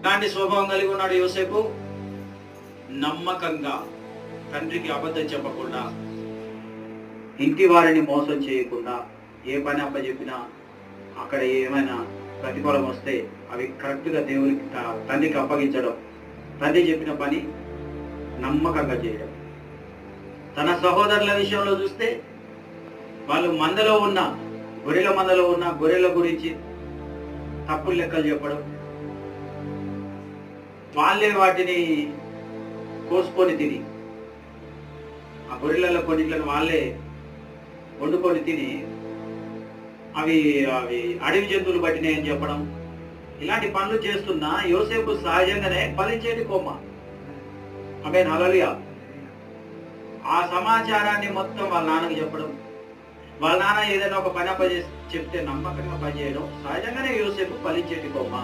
ఇలాంటి స్వభావం కలిగి ఉన్నాడు యోసేపు. నమ్మకంగా, తండ్రికి అబద్ధం చెప్పకుండా, ఇంటి వారిని మోసం చేయకుండా, ఏ పని అప్పచెప్పినా అక్కడ ఏమైనా ప్రతిఫలం వస్తే అవి కరెక్ట్గా దేవునికి తండ్రికి అప్పగించడం, తండ్రి చెప్పిన పని నమ్మకంగా చేయడం. తన సహోదరుల విషయంలో చూస్తే వాళ్ళు మందలో ఉన్న గొర్రెల మందలో ఉన్న గొర్రెల గురించి తప్పులు లెక్కలు చెప్పడం, వాళ్ళే వాటిని కోసుకొని తిని, ఆ గొర్రెల కొన్నిట్లను వాళ్ళే వండుకొని తిని అవి అవి అడవి జంతువులు పట్టినాయని చెప్పడం, ఇలాంటి పనులు చేస్తున్న యోసేపు సహజంగానే ఫలించేటి కొమ్మ. ఆమె హల్లెలూయా. ఆ సమాచారాన్ని మొత్తం వాళ్ళ నాన్నకి చెప్పడం, వాళ్ళ నాన్న ఏదైనా ఒక పని చెప్తే నమ్మకంగా పనిచేయడం, సహజంగానే యోసేపు ఫలించేటి కొమ్మ.